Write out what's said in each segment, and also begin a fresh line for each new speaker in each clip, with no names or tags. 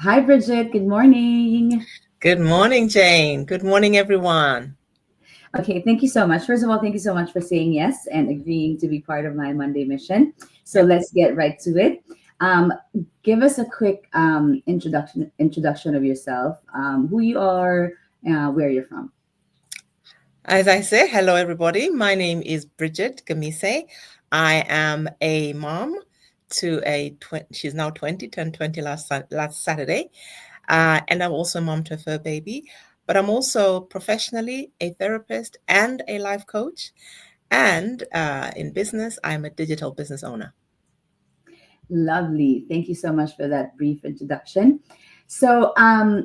Hi, Bridget. Good morning.
Good morning, Jane. Good morning, everyone.
Okay, thank you so much. First of all, thank you so much for saying yes and agreeing to be part of my Monday mission. So let's get right to it. Um, Give us a quick introduction of yourself, who you are, where you're from.
As I say, hello, everybody. My name is Bridget Gamise. I am a mom to she's now 20, turned 20 last Saturday. And I'm also a mom to a fur baby. But I'm also professionally a therapist and a life coach. And in business, I'm a digital business owner.
Lovely. Thank you so much for that brief introduction. So, tell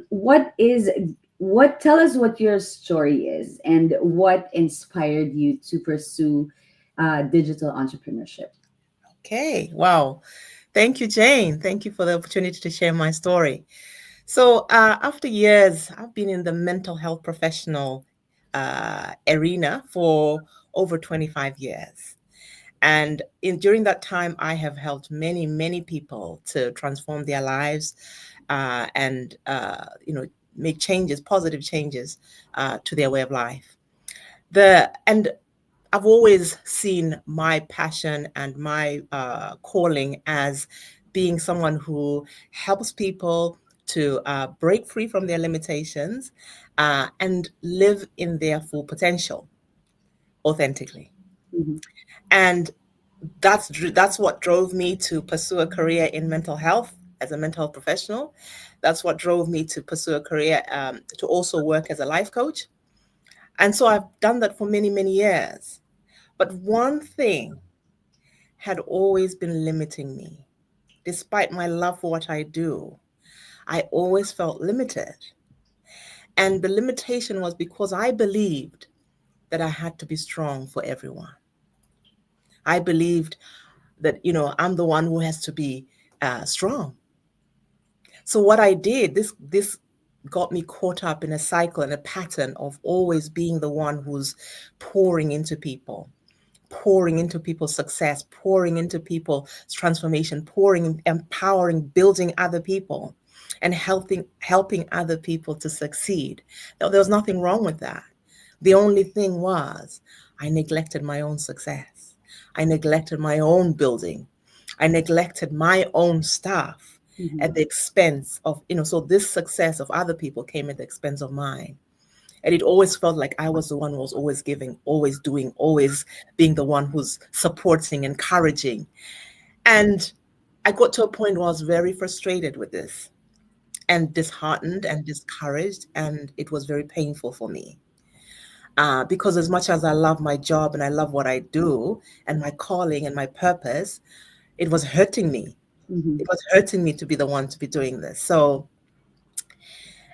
us what your story is and what inspired you to pursue digital entrepreneurship.
Okay, wow. Thank you, Jane. Thank you for the opportunity to share my story. So, after years, I've been in the mental health professional arena for over 25 years. And during that time, I have helped many, many people to transform their lives and make changes, positive changes to their way of life. And I've always seen my passion and my calling as being someone who helps people to break free from their limitations and live in their full potential authentically.
Mhm.
And that's what drove me to pursue a career in mental health as a mental health professional. That's what drove me to pursue a career to also work as a life coach. And so I've done that for many, many years. But one thing had always been limiting me. Despite my love for what I do, I always felt limited. And the limitation was because I believed that I had to be strong for everyone. I believed that I'm the one who has to be strong. So what I did, this got me caught up in a cycle and a pattern of always being the one who's pouring into people, pouring into people's success, pouring into people's transformation, pouring, empowering, building other people, and helping other people to succeed. Now, there was nothing wrong with that. The only thing was I neglected my own success. I neglected my own building. I neglected my own stuff
Mhm.
at the expense of so this success of other people came at the expense of mine. And it always felt like I was the one who was always giving, always doing, always being the one who's supporting, encouraging. And I got to a point where I was very frustrated with this and disheartened and discouraged. And it was very painful for me. Because as much as I love my job and I love what I do and my calling and my purpose, it was hurting me.
Mhm.
It was hurting me to be the one to be doing this. So,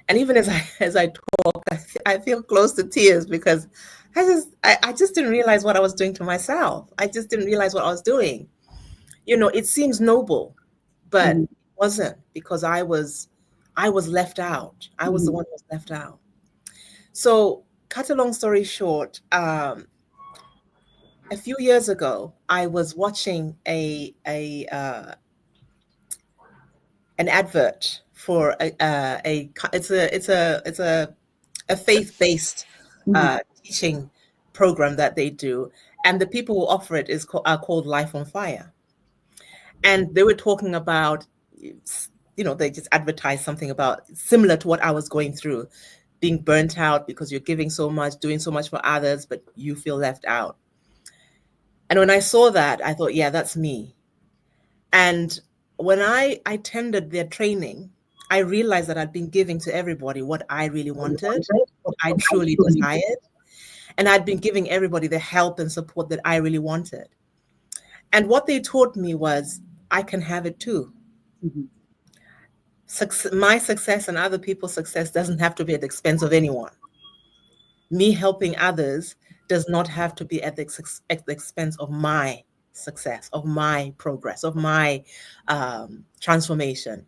and even as I talk, I feel close to tears because I just didn't realize what I was doing to myself. I just didn't realize what I was doing. It seems noble, but
Mhm.
it wasn't because I was left out. I was the
Mhm.
one who was left out. So, cut a long story short, a few years ago, I was watching an advert for a faith-based
Mhm.
teaching program that they do, and the people who offer it are called Life on Fire, and they were talking about, they just advertised something about similar to what I was going through, being burnt out because you're giving so much, doing so much for others, but you feel left out. And when I saw that, I thought, yeah, that's me. And when I attended their training, I realized that I'd been giving to everybody what I really wanted, what I truly desired. And I'd been giving everybody the help and support that I really wanted. And what they taught me was I can have it too.
Mhm.
My success and other people's success doesn't have to be at the expense of anyone. Me helping others does not have to be at the expense of my success, of my progress, of my transformation.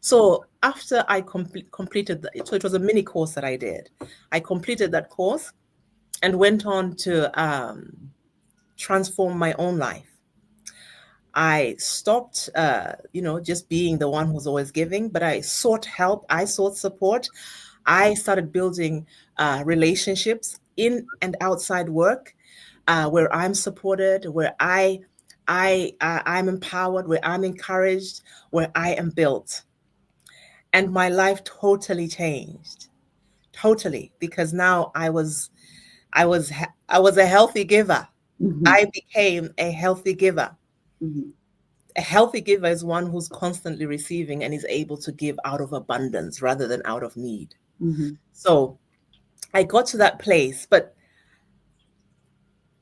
So after I completed so it was a mini course that I did. I completed that course and went on to transform my own life. I stopped, just being the one who's always giving, but I sought help. I sought support. I started building relationships in and outside work, where I'm supported, where I'm empowered, where I'm encouraged, where I am built, and my life totally changed, totally, because now I was a healthy giver.
Mm-hmm.
I became a healthy giver.
Mm-hmm.
A healthy giver is one who's constantly receiving and is able to give out of abundance rather than out of need.
Mm-hmm.
So I got to that place, but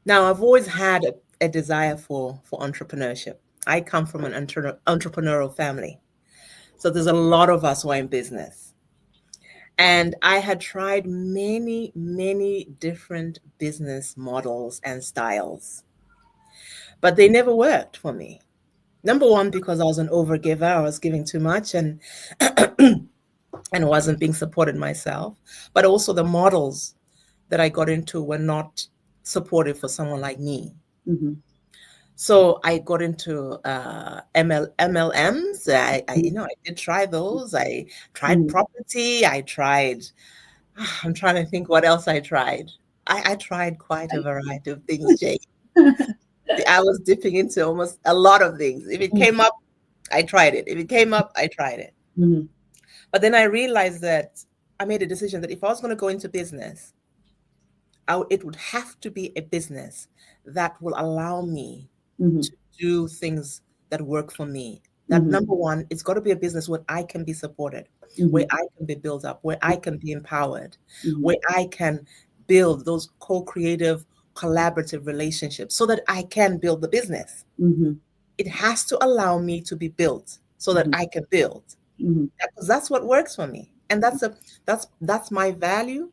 now I've always had a desire for entrepreneurship. I come from an entrepreneurial family. So there's a lot of us who are in business. And I had tried many, many different business models and styles, but they never worked for me. Number one, because I was an overgiver, I was giving too much and wasn't being supported myself. But also the models that I got into were not supportive for someone like me.
Mm-hmm.
So I got into MLMs. I did try those. I tried
Mm-hmm.
property. I tried. I'm trying to think what else I tried. I tried quite a variety of things, Jake. I was dipping into almost a lot of things. If it came up, I tried it. If it came up, I tried it.
Mm-hmm.
But then I realized that I made a decision that if I was going to go into business, it would have to be a business that will allow me
Mm-hmm.
to do things that work for me. That
Mm-hmm.
number one, it's got to be a business where I can be supported, where
Mm-hmm.
I can be built up, where I can be empowered,
Mm-hmm.
where I can build those co-creative, collaborative relationships so that I can build the business.
Mm-hmm.
It has to allow me to be built so that I can build.
Mm-hmm.
Because that's what works for me. And that's my value.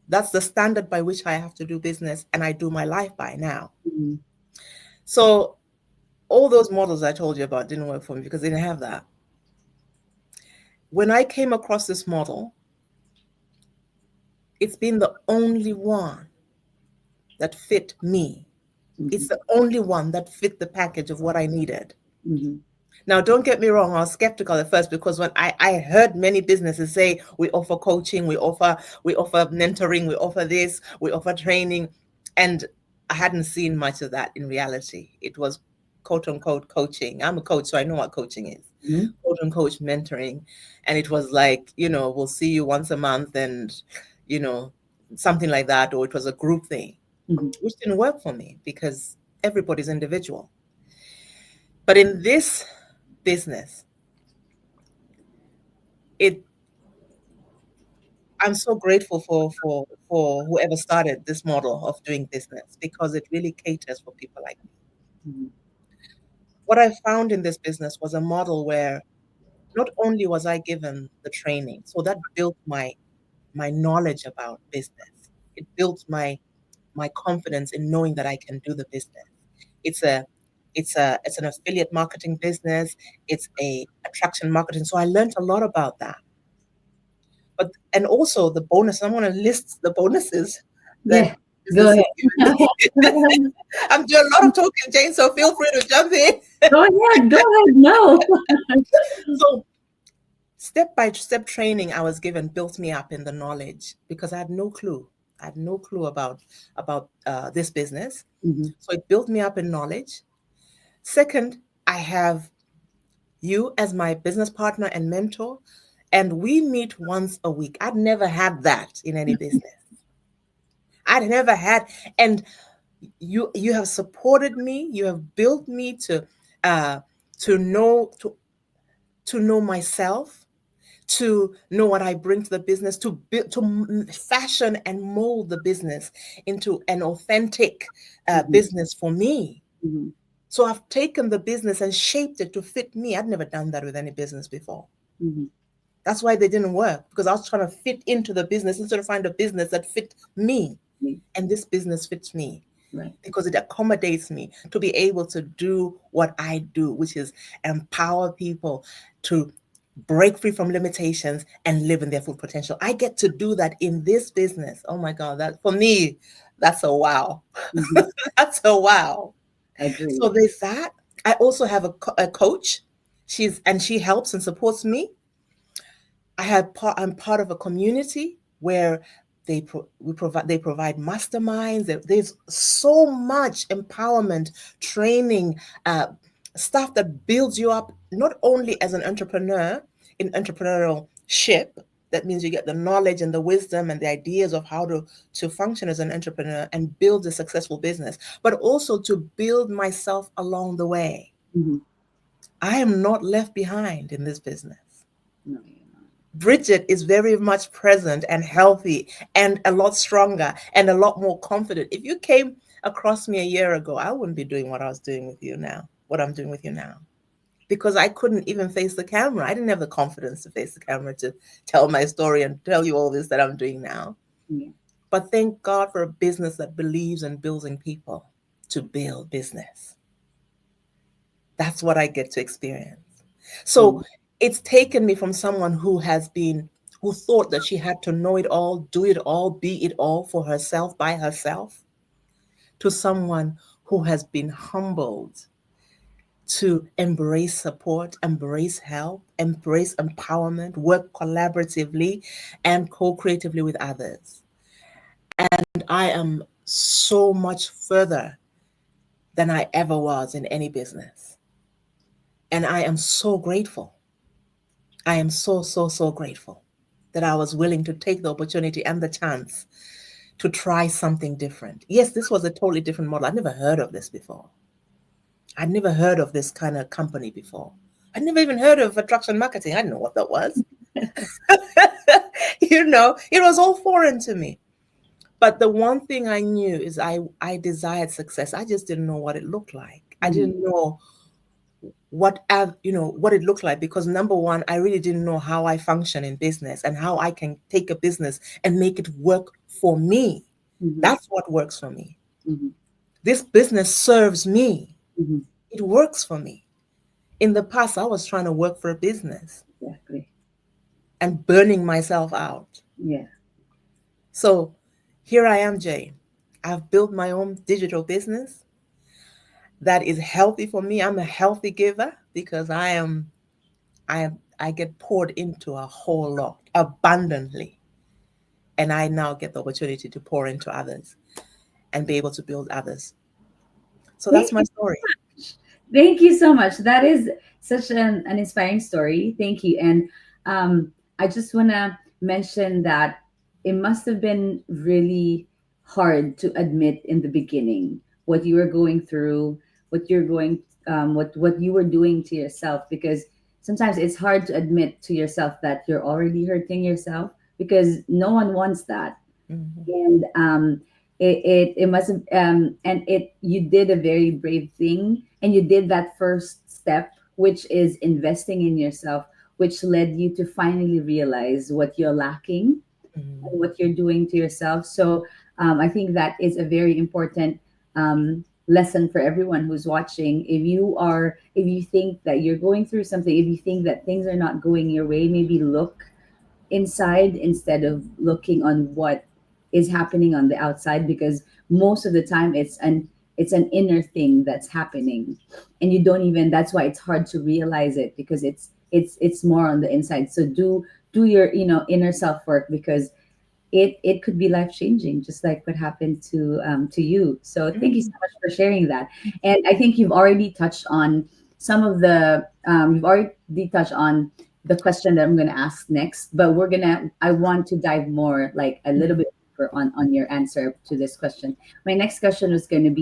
That's the standard by which I have to do business and I do my life by now.
Mm-hmm.
So all those models I told you about didn't work for me because they didn't have that. When I came across this model, it's been the only one that fit me.
Mm-hmm.
It's the only one that fit the package of what I needed.
Mm-hmm.
Now, don't get me wrong, I was skeptical at first because when I heard many businesses say we offer coaching, we offer mentoring, we offer this, we offer training, and I hadn't seen much of that in reality. It was quote unquote coaching. I'm a coach, so I know what coaching is.
Mm-hmm.
Quote unquote mentoring. And it was like, we'll see you once a month and, you know, something like that, or it was a group thing,
Mm-hmm.
which didn't work for me because everybody's individual. But in this business, it I'm so grateful for whoever started this model of doing business because it really caters for people like me.
Mm-hmm.
What I found in this business was a model where not only was I given the training, so that built my knowledge about business. It built my confidence in knowing that I can do the business. It's a it's an affiliate marketing business. It's a attraction marketing. So I learned a lot about that. But and also the bonus, I want to list the bonuses that
Yeah. Go
business has given
ahead.
me. I'm doing a lot of talking, Jane, so feel free to jump in.
Go ahead. Go ahead. No.
So step by step training I was given built me up in the knowledge because I had no clue. I had no clue about this business.
Mm-hmm.
So it built me up in knowledge. Second, I have you as my business partner and mentor, and we meet once a week. I'd never had that in any business. I'd never had, and you have supported me. You have built me uh, to know to know myself, to know what I bring to the business, to build, to fashion and mold the business into an authentic
Mm-hmm.
business for me.
Mm-hmm.
So I've taken the business and shaped it to fit me. I'd never done that with any business before.
Mm-hmm.
That's why they didn't work because I was trying to fit into the business instead of find a business that fit me. And this business fits me
Right.
because it accommodates me to be able to do what I do, which is empower people to break free from limitations and live in their full potential. I get to do that in this business. Oh my God, that for me, that's a wow.
Mm-hmm.
That's a wow. So
Agreed.
there's that. I also have a coach. She helps and supports me. I'm part of a community where they provide masterminds. There's so much empowerment, training, uh, stuff that builds you up not only as an entrepreneur in entrepreneurial ship. That means you get the knowledge and the wisdom and the ideas of how to function as an entrepreneur and build a successful business, but also to build myself along the way.
Mm-hmm.
I am not left behind in this business.
No, you're not.
Bridget is very much present and healthy and a lot stronger and a lot more confident. If you came across me a year ago, I wouldn't be doing what I was doing with you now, what I'm doing with you now, because I couldn't even face the camera. I didn't have the confidence to face the camera to tell my story and tell you all this that I'm doing now.
Yeah.
But thank God for a business that believes in building people to build business. That's what I get to experience. So
Mm-hmm.
it's taken me from someone who thought that she had to know it all, do it all, be it all for herself, by herself, to someone who has been humbled to embrace support, embrace help, embrace empowerment, work collaboratively and co creatively with others. And I am so much further than I ever was in any business. And I am so grateful. I am so, so, so grateful that I was willing to take the opportunity and the chance to try something different. Yes, this was a totally different model. I'd never heard of this before. I'd never heard of this kind of company before. I'd never even heard of attraction marketing. I didn't know what that was. It was all foreign to me. But the one thing I knew is I desired success. I just didn't know what it looked like. I
Mm-hmm.
didn't know what it looked like, because number one, I really didn't know how I function in business and how I can take a business and make it work for me.
Mm-hmm.
That's what works for me.
Mm-hmm.
This business serves me.
Mm-hmm.
It works for me. In the past, I was trying to work for a business
Exactly.
and burning myself out.
Yeah.
So here I am, Jay. I've built my own digital business that is healthy for me. I'm a healthy giver because I get poured into a whole lot abundantly. And I now get the opportunity to pour into others and be able to build others. So
Thank
that's my
you.
story.
Thank you so much. That is such an inspiring story. Thank you. And I just want to mention that it must have been really hard to admit in the beginning what you were going through, what you were doing to yourself, because sometimes it's hard to admit to yourself that you're already hurting yourself because no one wants that.
Mhm.
And it must have and it you did a very brave thing, and you did that first step, which is investing in yourself, which led you to finally realize what you're lacking
Mhm.
and what you're doing to yourself. So I think that is a very important lesson for everyone who's watching. If you think that you're going through something, if you think that things are not going your way, maybe look inside instead of looking on what is happening on the outside, because most of the time it's an inner thing that's happening, and you don't even that's why it's hard to realize it, because it's more on the inside. So do your inner self work, because it could be life changing, just like what happened to you. So thank you so
Mhm.
much for sharing that. And I think you've already touched on some of the you've already touched on the question that I'm going to ask next, but I want to dive more, like a little bit deeper on your answer to this question. My next question was going to be,